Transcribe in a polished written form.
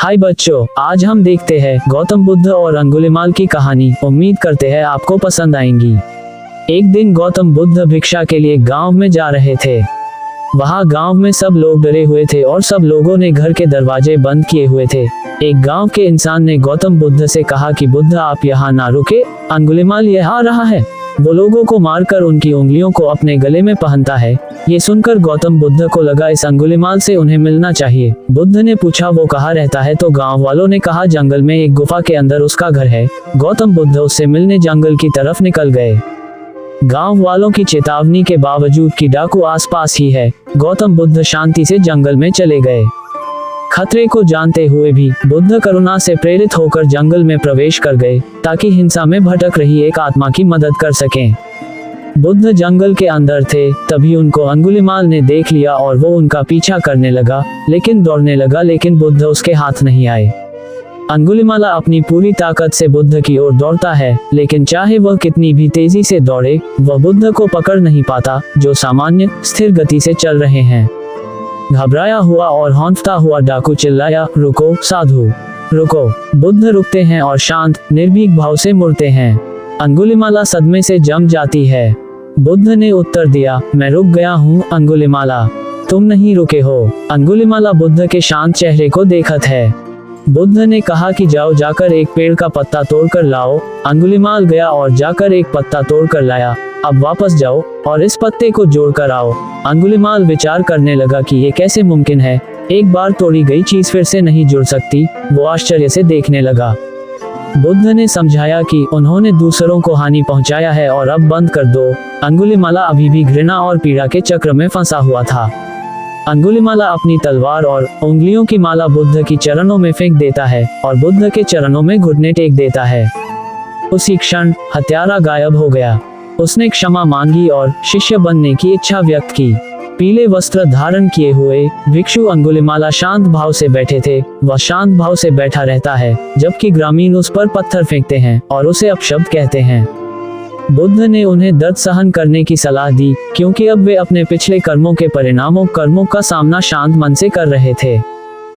हाय बच्चों, आज हम देखते हैं गौतम बुद्ध और अंगुलिमाल की कहानी। उम्मीद करते हैं आपको पसंद आएंगी। एक दिन गौतम बुद्ध भिक्षा के लिए गांव में जा रहे थे। वहां गांव में सब लोग डरे हुए थे और सब लोगों ने घर के दरवाजे बंद किए हुए थे। एक गांव के इंसान ने गौतम बुद्ध से कहा कि बुद्ध आप यहाँ ना रुके, अंगुलिमाल यहाँ आ रहा है। वो लोगों को मारकर उनकी उंगलियों को अपने गले में पहनता है। ये सुनकर गौतम बुद्ध को लगा इस अंगुलिमाल से उन्हें मिलना चाहिए। बुद्ध ने पूछा वो कहाँ रहता है, तो गांव वालों ने कहा जंगल में एक गुफा के अंदर उसका घर है। गौतम बुद्ध उससे मिलने जंगल की तरफ निकल गए। गांव वालों की चेतावनी के बावजूद कि डाकू आसपास ही है, गौतम बुद्ध शांति से जंगल में चले गए। खतरे को जानते हुए भी बुद्ध करुणा से प्रेरित होकर जंगल में प्रवेश कर गए ताकि हिंसा में भटक रही एक आत्मा की मदद कर सकें। बुद्ध जंगल के अंदर थे, तभी उनको अंगुलिमाल ने देख लिया और वो उनका पीछा करने लगा, लेकिन दौड़ने लगा, लेकिन बुद्ध उसके हाथ नहीं आए। अंगुलिमाला अपनी पूरी ताकत से बुद्ध की ओर दौड़ता है, लेकिन चाहे वह कितनी भी तेजी से दौड़े, वह बुद्ध को पकड़ नहीं पाता, जो सामान्य स्थिर गति से चल रहे हैं। घबराया हुआ और हौंफता हुआ डाकू चिल्लाया, रुको साधु, रुको। बुद्ध रुकते हैं और शांत निर्भीक भाव से मुड़ते हैं। अंगुलिमाला सदमे से जम जाती है। बुद्ध ने उत्तर दिया, मैं रुक गया हूँ अंगुलिमाला, तुम नहीं रुके हो। अंगुलिमाला बुद्ध के शांत चेहरे को देखत है। बुद्ध ने कहा कि जाओ, जाकर एक पेड़ का पत्ता तोड़कर लाओ। अंगुलिमाल गया और जाकर एक पत्ता तोड़कर लाया। अब वापस जाओ और इस पत्ते को जोड़कर आओ। अंगुलिमाल विचार करने लगा कि ये कैसे मुमकिन है, एक बार तोड़ी गई चीज फिर से नहीं जुड़ सकती। वो आश्चर्य से देखने लगा। बुद्ध ने समझाया कि उन्होंने दूसरों को हानि पहुंचाया है और अब बंद कर दो। अंगुलिमाला अभी भी घृणा और पीड़ा के चक्र में फंसा हुआ था। अंगुलिमाला अपनी तलवार और उंगलियों की माला बुद्ध की चरणों में फेंक देता है और बुद्ध के चरणों में घुटने टेक देता है। उसी क्षण हत्यारा गायब हो गया। उसने क्षमा मांगी और शिष्य बनने की इच्छा व्यक्त की। पीले वस्त्र धारण किए हुए भिक्षु अंगुलिमाला शांत भाव से बैठे थे। वह शांत भाव से बैठा रहता है, जबकि ग्रामीण उस पर पत्थर फेंकते हैं और उसे अपशब्द कहते हैं। बुद्ध ने उन्हें दर्द सहन करने की सलाह दी, क्योंकि अब वे अपने पिछले कर्मों के परिणामों का सामना शांत मन से कर रहे थे।